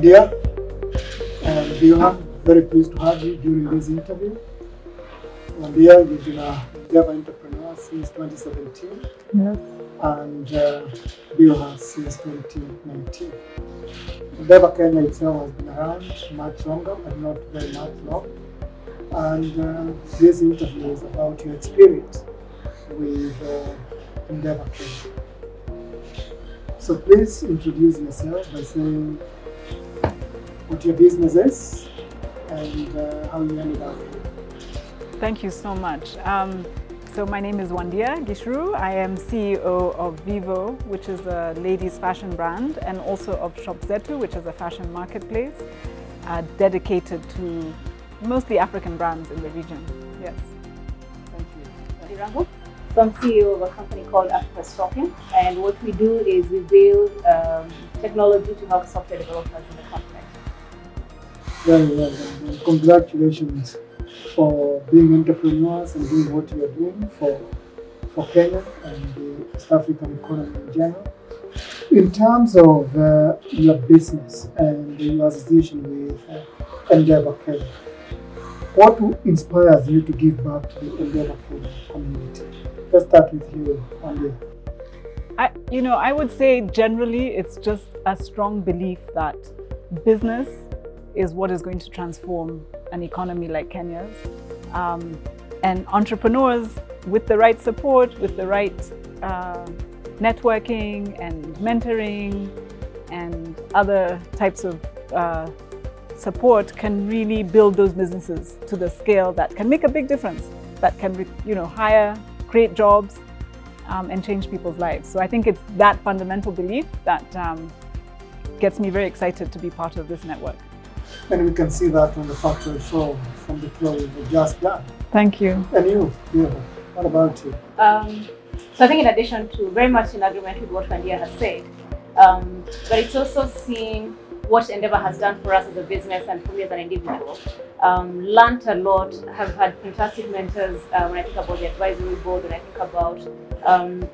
Wandia Gichuru, very pleased to have you during this interview. Wandia, you've been a Endeavor Entrepreneur since 2017. Yes. And Gichuru since 2019. Endeavor Kenya itself has been around much longer, but not very much long. And this interview is about your experience with Endeavor Kenya. So please introduce yourself by saying what your business is and how you ended up here. Thank you so much. So my name is Wandia Gichuru. I am CEO of Vivo, which is a ladies fashion brand, and also of Shop Zetu, which is a fashion marketplace dedicated to mostly African brands in the region. Yes. Thank you. Ndirangu. So I'm CEO of a company called Stocking, and what we do is we build technology to help software developers in the continent. Very well. And congratulations for being entrepreneurs and doing what you are doing for Kenya and the East African economy in general. In terms of your business and your association with Endeavor Kenya, what inspires you to give back to the Endeavor Kenya community? Let's start with you, Wandia. I would say generally it's just a strong belief that business is what is going to transform an economy like Kenya's. And entrepreneurs, with the right support, with the right networking and mentoring and other types of support, can really build those businesses to the scale that can make a big difference, that can hire, create jobs, and change people's lives. So I think it's that fundamental belief that gets me very excited to be part of this network. And we can see that on the factory floor from the floor we just done. Thank you. And you, what about you? So I think in addition to very much in agreement with what Wandia has said, but it's also seeing what Endeavor has done for us as a business and for me as an individual. Learned a lot, have had fantastic mentors when I think about the advisory board, when I think about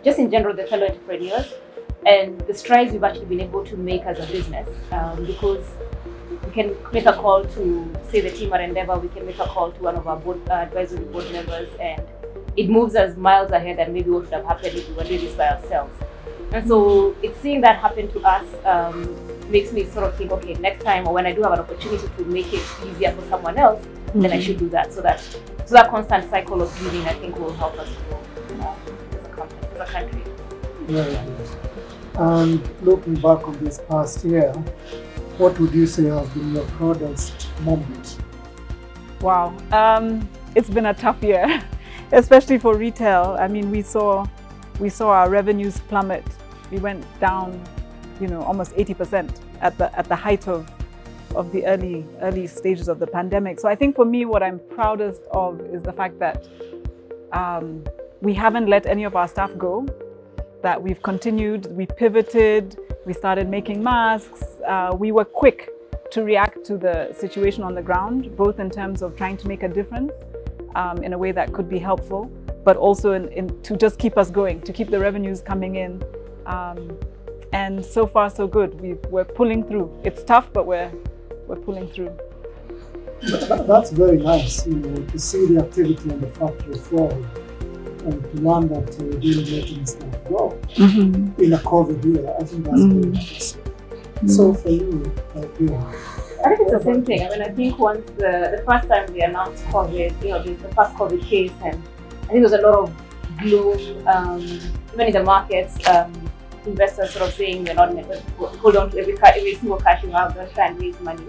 just in general the fellow entrepreneurs and the strides we've actually been able to make as a business, because we can make a call to, say, the team at Endeavor, we can make a call to one of our advisory board members, and it moves us miles ahead than maybe what would have happened if we were doing this by ourselves. And so it's seeing that happen to us makes me sort of think, okay, next time or when I do have an opportunity to make it easier for someone else, then I should do that. So that constant cycle of giving, I think, will help us grow as a country. Very good. And looking back on this past year, what would you say has been your proudest moment? Wow, it's been a tough year, especially for retail. I mean, we saw our revenues plummet. We went down, almost 80% at the height of the early stages of the pandemic. So I think for me, what I'm proudest of is the fact that we haven't let any of our staff go, that we've continued, we pivoted, we started making masks. We were quick to react to the situation on the ground, both in terms of trying to make a difference in a way that could be helpful, but also to just keep us going, to keep the revenues coming in. And so far, so good. We're pulling through. It's tough, but we're pulling through. That's very nice, to see the activity on the factory floor and to learn that we didn't let any staff go in a COVID year. I think that's very nice. So for you, I think it's the same thing. I mean, I think once the first time we announced COVID, the first COVID case, and I think there was a lot of gloom, even in the markets, investors sort of saying we're not going to hold on to every single cash you have, don't try and raise money.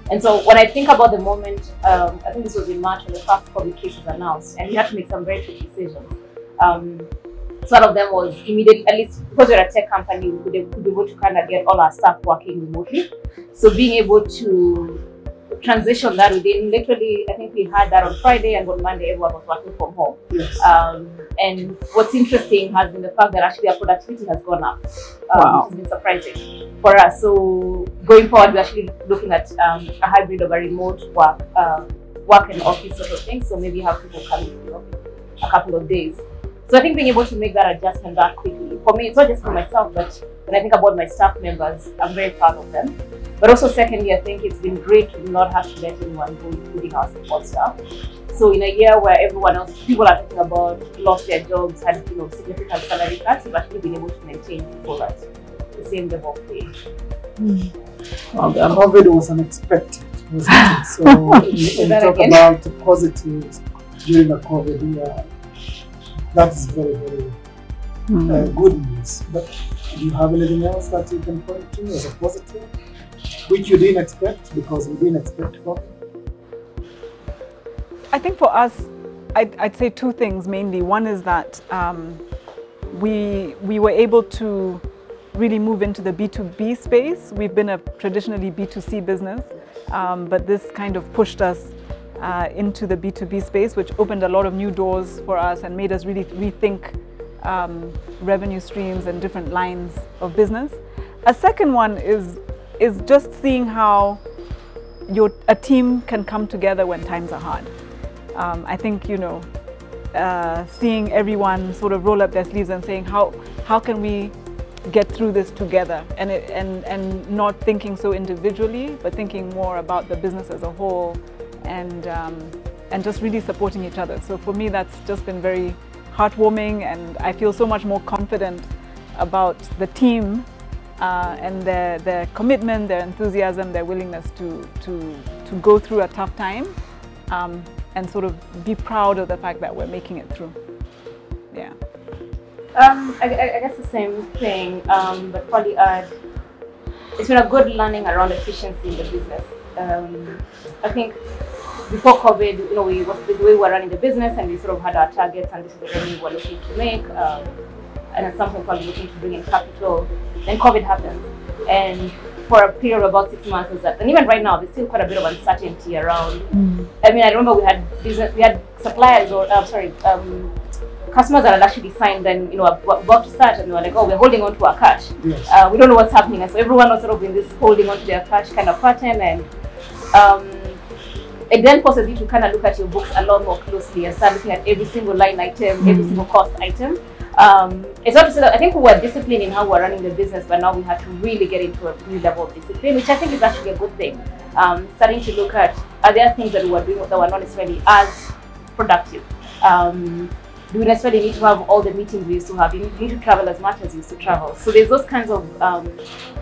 And so when I think about the moment, I think this was in March when the first COVID case was announced, and we had to make some very tricky decisions. So one of them was immediately, at least because we're a tech company, we could be able to kind of get all our staff working remotely. So being able to transition that within literally, I think we had that on Friday, and on Monday everyone was working from home. Yes. And what's interesting has been the fact that actually our productivity has gone up, wow, which has been surprising for us. So going forward, we're actually looking at a hybrid of a remote work and office sort of thing. So maybe have people come in a couple of days. So I think being able to make that adjustment that quickly, for me, it's not just for myself, but when I think about my staff members, I'm very proud of them. But also secondly, I think it's been great to not have to let anyone go, including our support staff. So in a year where everyone else, people are talking about lost their jobs, had significant salary cuts, we've actually been able to maintain people at the same level of pay. COVID was unexpected, wasn't it? So when you talk about the positives during the COVID year, that is very, very good news. But do you have anything else that you can point to as a positive, which you didn't expect because you didn't expect COVID? I think for us, I'd say two things mainly. One is that we were able to really move into the B2B space. We've been a traditionally B2C business, but this kind of pushed us into the B2B space, which opened a lot of new doors for us and made us really rethink revenue streams and different lines of business. A second one is just seeing how a team can come together when times are hard. I think, seeing everyone sort of roll up their sleeves and saying, how can we get through this together, and not thinking so individually, but thinking more about the business as a whole, and just really supporting each other. So for me, that's just been very heartwarming, and I feel so much more confident about the team and their commitment, their enthusiasm, their willingness to go through a tough time, and sort of be proud of the fact that we're making it through. Yeah. I guess the same thing, but probably add, it's been a good learning around efficiency in the business. I think before COVID, the way we were running the business, and we sort of had our targets, and this is the revenue we're looking to make, and at some point probably looking to bring in capital. Then COVID happened, and for a period of about 6 months, and even right now, there's still quite a bit of uncertainty around. I mean, I remember we had suppliers customers that had actually signed, and about to start, and they were like, "Oh, we're holding on to our cash. Yes. We don't know what's happening." And so everyone was sort of in this holding on to their cash kind of pattern, and it then forces you to kind of look at your books a lot more closely and start looking at every single line item, every single cost item. It's not to say that I think we were disciplined in how we're running the business, but now we have to really get into a new level of discipline, which I think is actually a good thing. Starting to look at, are there things that we were doing that were not necessarily as productive? Do we necessarily need to have all the meetings we used to have? Do we need to travel as much as we used to travel? So there's those kinds of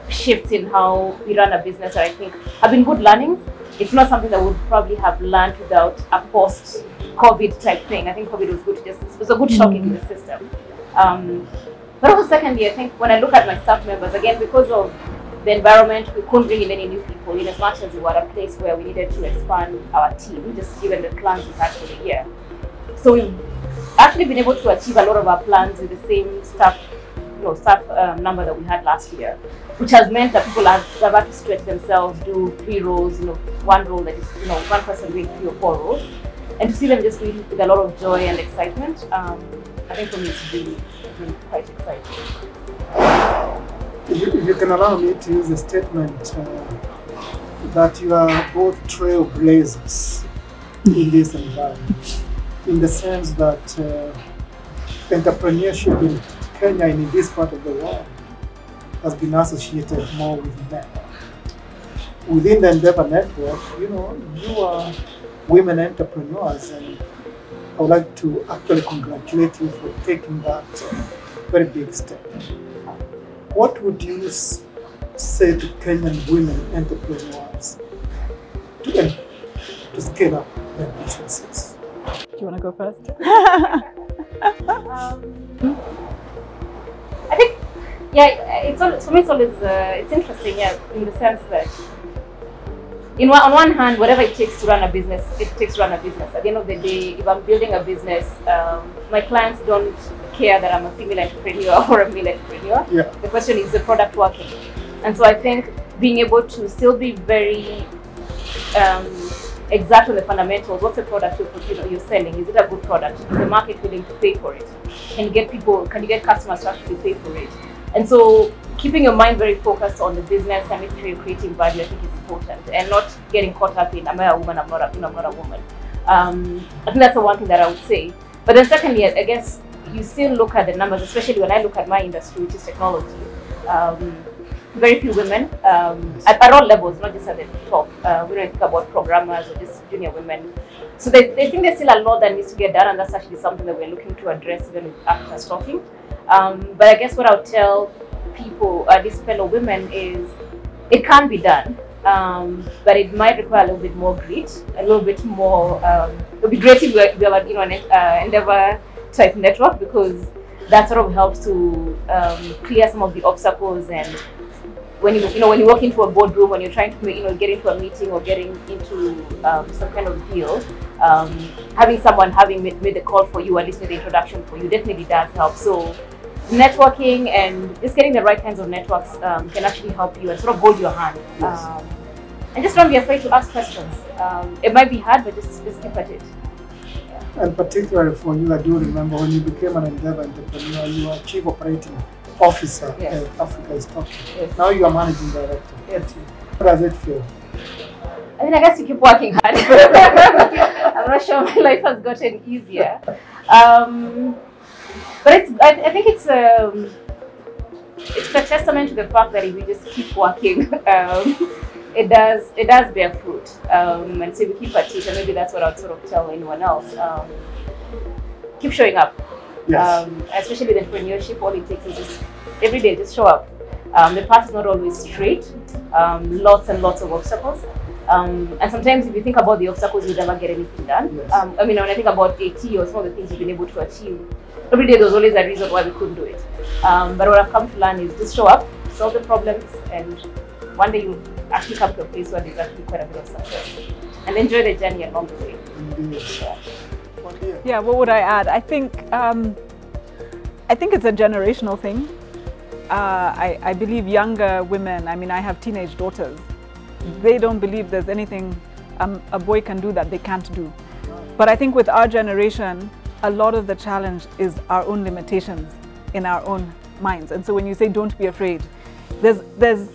shifts in how we run a business that I think have been good learnings. It's not something that we would probably have learned without a post-COVID type thing. I think COVID was good. It was a good shock into the system. But also secondly, I think when I look at my staff members, again, because of the environment, we couldn't bring in any new people in as much as we were at a place where we needed to expand our team, just given the plans we had for the year. So we've actually been able to achieve a lot of our plans with the same staff number that we had last year, which has meant that people have had to stretch themselves, do 3 roles, one role that is, one person doing 3 or 4 roles, and to see them just doing it with a lot of joy and excitement, I think for me it's really quite exciting. If you can allow me to use a statement that you are both trailblazers in this environment, in the sense that entrepreneurship in Kenya and in this part of the world has been associated more with men. Within the Endeavor Network, you are women entrepreneurs, and I would like to actually congratulate you for taking that very big step. What would you say to Kenyan women entrepreneurs to scale up their businesses? Do you want to go first? I think, for me, it's interesting, in the sense that, on one hand, whatever it takes to run a business, it takes to run a business. At the end of the day, if I'm building a business, my clients don't care that I'm a female entrepreneur or a male entrepreneur. Yeah. The question is the product working. And so I think being able to still be very exact on the fundamentals. What's the product you're selling? Is it a good product? Is the market willing to pay for it? Can you get customers to actually pay for it? And so keeping your mind very focused on the business and making sure you're creating value, I think is important, and not getting caught up in, am I a woman, I'm not a woman. I think that's the one thing that I would say. But then secondly, I guess you still look at the numbers, especially when I look at my industry, which is technology. Very few women at all levels, not just at the top. We don't think about programmers or just junior women. So they think there's still a lot that needs to get done, and that's actually something that we're looking to address even with Actors Talking. But I guess what I'll tell people, these fellow women, is it can be done, but it might require a little bit more grit, a little bit more. It would be great if we have an Endeavor type network, because that sort of helps to clear some of the obstacles. And when you walk into a boardroom, when you're trying to get into a meeting or getting into some kind of deal, having someone made the call for you, at least made the introduction for you, definitely does help. So networking and just getting the right kinds of networks can actually help you and sort of hold your hand. Yes. And just don't be afraid to ask questions. It might be hard, but just keep at it. And particularly for you, I do remember when you became an Endeavor entrepreneur, you were Chief Operating Officer at Africa is Talking. Yes. Now you are Managing Director. Yes. How does it feel? I mean, I guess you keep working hard. I'm not sure my life has gotten easier. But I think it's a testament to the fact that if we just keep working, it does bear fruit. And so we keep at it, and maybe that's what I would sort of tell anyone else. Keep showing up. Yes. Especially with entrepreneurship, all it takes is just every day, just show up. The path is not always straight. Lots and lots of obstacles. And sometimes if you think about the obstacles, you'll never get anything done. Yes. I mean, when I think about AT or some of the things you've been able to achieve, every day there's always a reason why we couldn't do it. But what I've come to learn is just show up, solve the problems, and one day you'll actually come to a place where there's actually quite a bit of success. And enjoy the journey along the way. Indeed. Yeah, what would I add? I think it's a generational thing. I believe younger women, I mean, I have teenage daughters, they don't believe there's anything a boy can do that they can't do. But I think with our generation, a lot of the challenge is our own limitations in our own minds. And so when you say don't be afraid, there's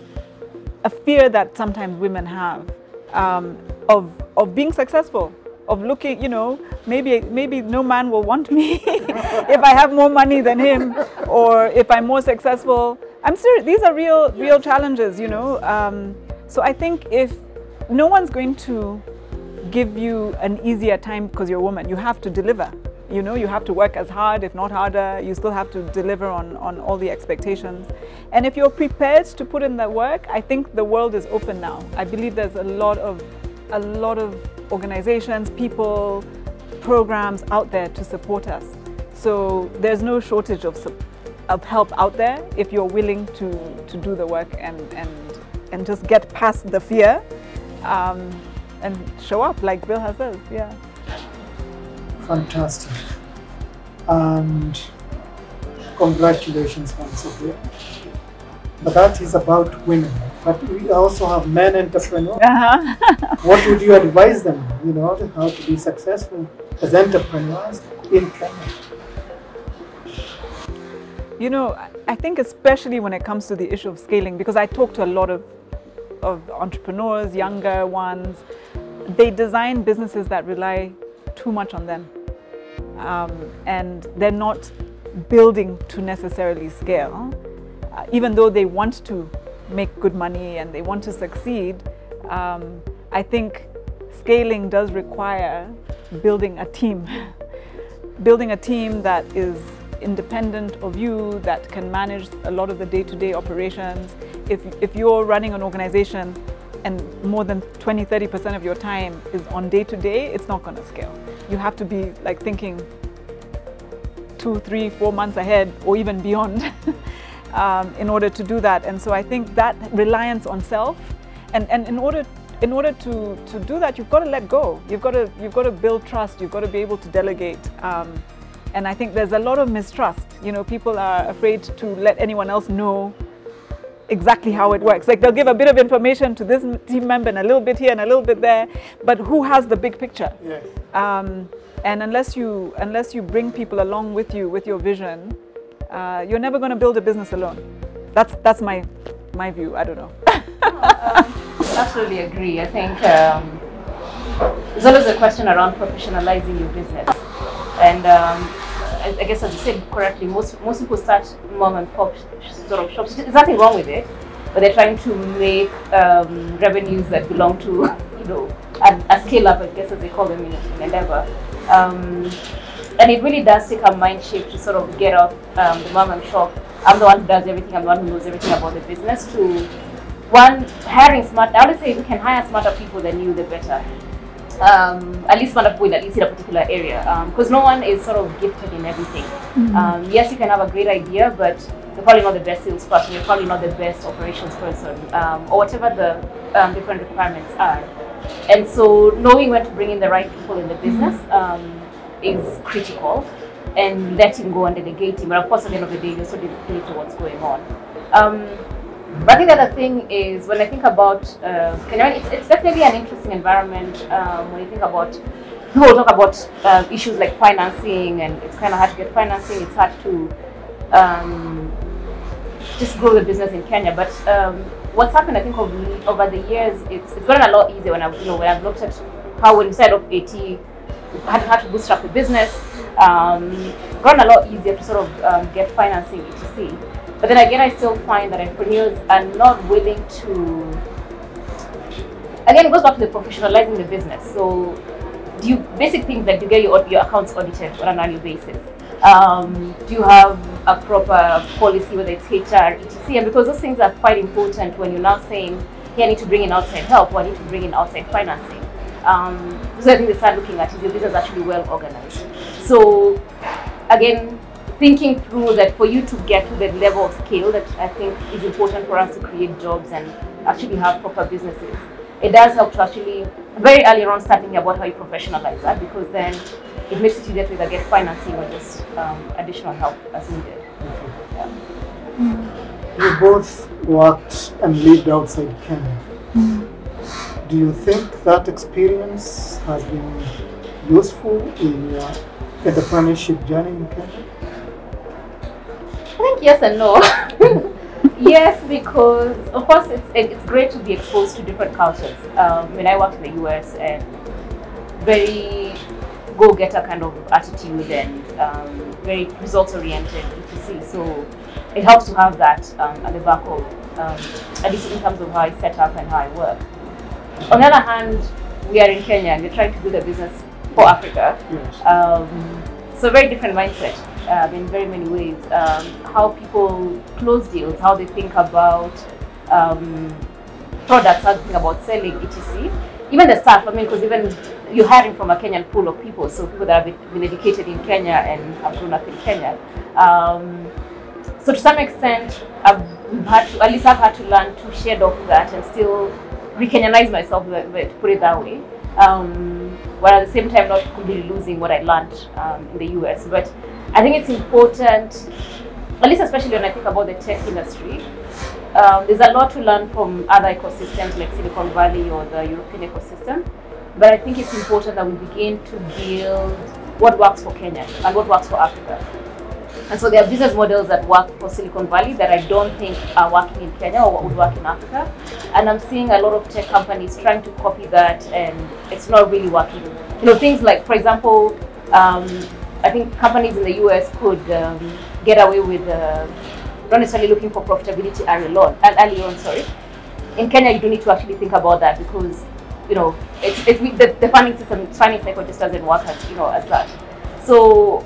a fear that sometimes women have of being successful, of looking, maybe no man will want me if I have more money than him, or if I'm more successful. I'm serious, these are real challenges, So I think if no one's going to give you an easier time because you're a woman, you have to deliver. You have to work as hard, if not harder. You still have to deliver on all the expectations. And if you're prepared to put in that work, I think the world is open now. I believe there's a lot of organizations, people, programs out there to support us. So there's no shortage of help out there if you're willing to do the work and just get past the fear and show up, like Bill has said. Yeah. Fantastic. And congratulations once again. But that is about women. But we also have men entrepreneurs. What would you advise them, how to be successful as entrepreneurs in Kenya? I think especially when it comes to the issue of scaling, because I talk to a lot of entrepreneurs, younger ones, they design businesses that rely too much on them. And they're not building to necessarily scale, even though they want to make good money and they want to succeed. I think scaling does require building a team, building a team that is independent of you, that can manage a lot of the day-to-day operations. If you're running an organization and more than 20–30% of your time is on day-to-day, it's not going to scale. You have to be like thinking 2, 3, 4 months ahead or even beyond in order to do that. And so I think that reliance on self, and in order to do that, you've got to let go. You've got to build trust. You've got to be able to delegate. And I think there's a lot of mistrust. People are afraid to let anyone else know exactly how it works. Like they'll give a bit of information to this team member and a little bit here and a little bit there, but who has the big picture? Yes. And unless you bring people along with you with your vision, you're never going to build a business alone. That's my view. I don't know. Absolutely agree. I think there's always a question around professionalizing your business, and I guess as you said correctly, most people start mom and pop sort of shops. There's nothing wrong with it, but they're trying to make revenues that belong to, a scale up, I guess, as they call them in Endeavor. And it really does take a mind shift to sort of get off the mom and shop. I'm the one who does everything, I'm the one who knows everything about the business, to one, hiring smart. I always say if you can hire smarter people than you, the better. At least smarter people, at least in a particular area, because no one is sort of gifted in everything. Yes, you can have a great idea, but you're probably not the best salesperson, you're probably not the best operations person, or whatever the different requirements are. And so knowing when to bring in the right people in the business is critical, and letting go and delegating. But of course, at the end of the day, you also dedicate to what's going on. But I think the other thing is, when I think about Kenya, it's definitely an interesting environment. When you think about, people talk about issues like financing, and it's kind of hard to get financing. It's hard to just grow the business in Kenya. But what's happened, I think, over the years, it's gotten a lot easier when I've looked at how, when you set up AT, had to bootstrap the business. Gotten a lot easier to sort of get financing, etc. But then again, I still find that entrepreneurs are not willing to. Again, it goes back to the professionalizing the business. So, do you basic things like, do you get your accounts audited on an annual basis? Do you have a proper policy, whether it's HR, etc.? And because those things are quite important when you're now saying, hey, I need to bring in outside help, or I need to bring in outside financing. So I think they start looking at, is your business actually well organized? So again, thinking through that, for you to get to the level of scale that I think is important for us to create jobs and actually have proper businesses, it does help to actually very early on start thinking about how you professionalize that, because then it makes it easier to either get financing or just additional help as needed. You both worked and lived outside Kenya. Do you think that experience has been useful in your entrepreneurship journey in Kenya? I think yes and no. Yes, because of course it's great to be exposed to different cultures. When I worked in the US, and very go-getter kind of attitude and very results-oriented, etc. So it helps to have that at the back of, at least in terms of how I set up and how I work. On the other hand, we are in Kenya and we're trying to build a business for Africa. Yes. So very different mindset in very many ways. How people close deals, how they think about products, how they think about selling, etc. Even the staff, I mean, because even you're hiring from a Kenyan pool of people, so people that have been educated in Kenya and have grown up in Kenya. So to some extent, I've had to learn to shed off that and still re-Kenyanize myself, to put it that way, while at the same time not completely losing what I learned in the US. But I think it's important, at least especially when I think about the tech industry, there's a lot to learn from other ecosystems like Silicon Valley or the European ecosystem. But I think it's important that we begin to build what works for Kenya and what works for Africa. And so there are business models that work for Silicon Valley that I don't think are working in Kenya or would work in Africa. And I'm seeing a lot of tech companies trying to copy that, and it's not really working. Things like, for example, I think companies in the US could get away with not necessarily looking for profitability early on. In Kenya, you do need to actually think about that, because the funding cycle just doesn't work as that. So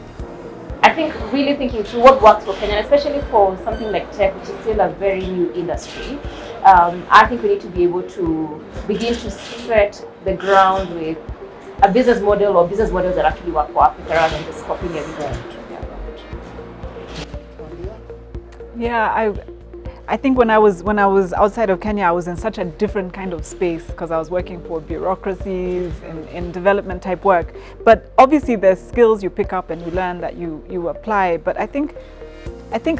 I think really thinking through what works for Kenya, especially for something like tech, which is still a very new industry, I think we need to be able to begin to set the ground with a business model or business models that actually work for Africa rather than just copying everything. Yeah, I think when I was outside of Kenya, I was in such a different kind of space, because I was working for bureaucracies in development type work. But obviously there's skills you pick up and you learn that you apply. But I think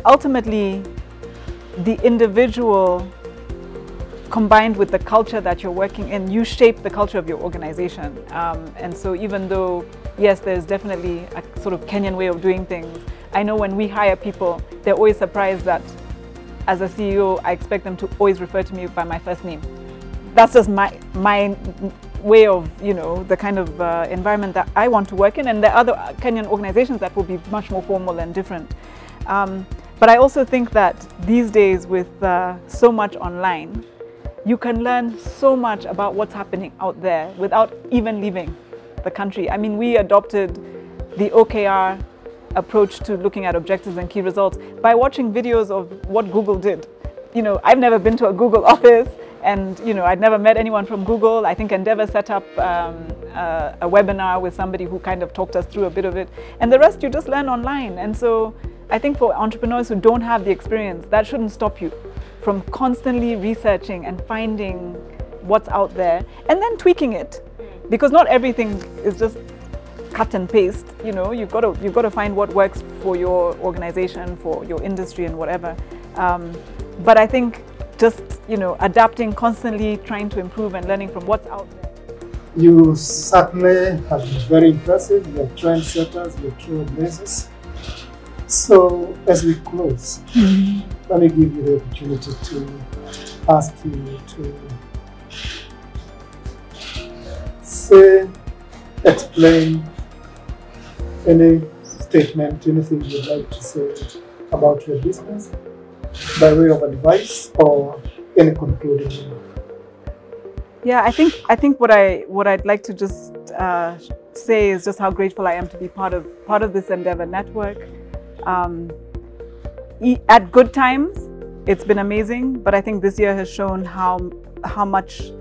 ultimately the individual combined with the culture that you're working in, you shape the culture of your organization. And so even though, yes, there's definitely a sort of Kenyan way of doing things, I know when we hire people, they're always surprised that as a CEO, I expect them to always refer to me by my first name. That's just my way of, you know, the kind of environment that I want to work in, and there are other Kenyan organizations that will be much more formal and different. But I also think that these days with so much online, you can learn so much about what's happening out there without even leaving the country. I mean, we adopted the OKR approach to looking at objectives and key results by watching videos of what Google did. You know, I've never been to a Google office, and you know, I'd never met anyone from Google. I think Endeavor set up a webinar with somebody who kind of talked us through a bit of it, and the rest you just learn online. And so I think for entrepreneurs who don't have the experience, that shouldn't stop you from constantly researching and finding what's out there and then tweaking it, because not everything is just cut and paste. You know, you've got to find what works for your organization, for your industry, and whatever. But I think just, you know, adapting, constantly trying to improve and learning from what's out there. You certainly have been very impressive. You're trendsetters, you're trailblazers. So as we close, let me give you the opportunity to ask you to explain any statement, anything you'd like to say about your business by way of advice or any concluding remark. Yeah, I think what I'd like to just say is just how grateful I am to be part of this Endeavor network. At good times, it's been amazing, but I think this year has shown how much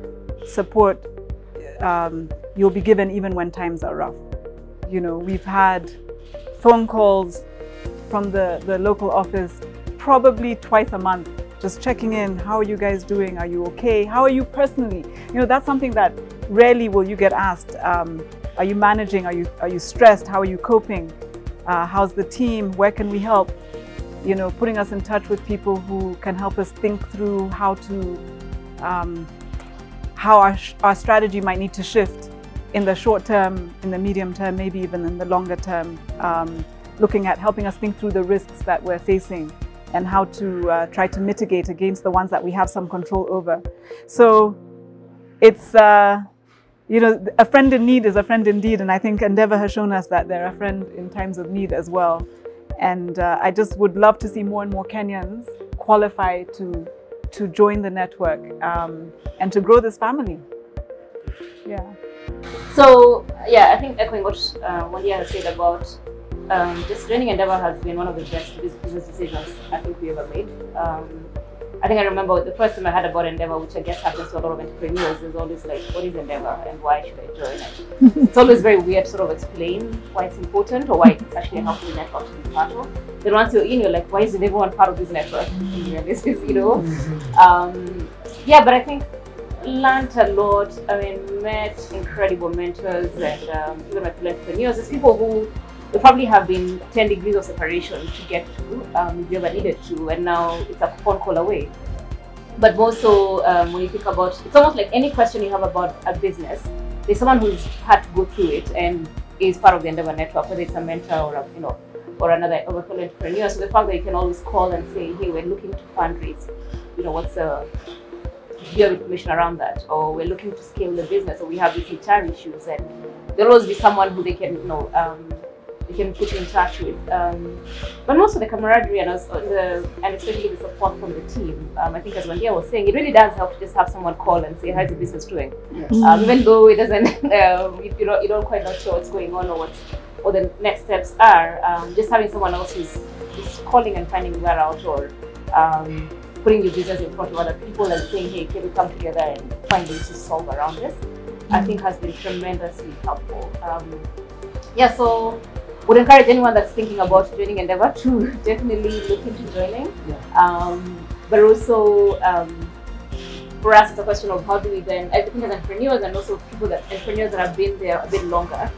support you'll be given even when times are rough. You know, we've had phone calls from the local office probably twice a month, just checking in. How are you guys doing? Are you okay? How are you personally? You know, that's something that rarely will you get asked. Are you managing? Are you stressed? How are you coping? How's the team? Where can we help? You know, putting us in touch with people who can help us think through how our strategy might need to shift in the short term, in the medium term, maybe even in the longer term. Looking at helping us think through the risks that we're facing and how to try to mitigate against the ones that we have some control over. So it's, you know, a friend in need is a friend indeed, and I think Endeavor has shown us that they're a friend in times of need as well. And I just would love to see more and more Kenyans qualify to join the network and to grow this family. Yeah. So yeah, I think echoing what Wandia has said about just joining Endeavor has been one of the best business decisions I think we ever made. I think I remember the first time I heard about Endeavor, which I guess happens to a lot of entrepreneurs, is always like, what is Endeavor and why should I join it? It's always very weird to sort of explain why it's important or why it's actually a helpful network to be part of. Then once you're in, you're like, why is everyone part of this network? This is, you know. Yeah, but I think learned a lot. I mean, met incredible mentors and even my fellow entrepreneurs. There's people who would probably have been 10 degrees of separation to get to if you ever needed to, and now it's a phone call away. But more so, when you think about, it's almost like any question you have about a business, there's someone who's had to go through it and is part of the Endeavor network, whether it's a mentor or a, you know, or another fellow entrepreneur. So the fact that you can always call and say, hey, we're looking to fundraise, you know, what's the you have information around that, or we're looking to scale the business, or we have these HR issues, and there'll always be someone who they can, you know, they can put you in touch with. But also the camaraderie and especially the support from the team. I think as Wandia was saying, it really does help to just have someone call and say, how's the business doing? Yes. Even though it doesn't, you don't quite know sure what's going on or what the next steps are. Just having someone else who's calling and finding that out, or putting your business in front of other people and saying, hey, can we come together and find ways to solve around this? I think has been tremendously helpful. Yeah, so would encourage anyone that's thinking about joining Endeavor to definitely look into joining. Yeah. But also, for us, it's a question of how do we then, I think as entrepreneurs and also entrepreneurs that have been there a bit longer,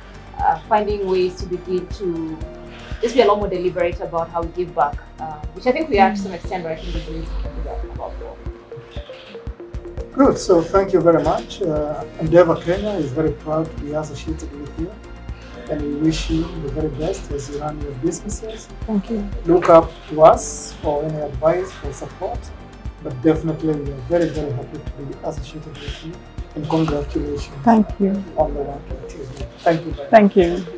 finding ways to begin to just be a lot more deliberate about how we give back, which I think we are to some extent, but I think we need to do that about more. Good, so thank you very much. Endeavor Kenya is very proud to be associated with you, and we wish you the very best as you run your businesses. Thank you. Look up to us for any advice, for support, but definitely we are very, very happy to be associated with you and congratulations Thank you. on the work that you do. Thank you very much. Thank you.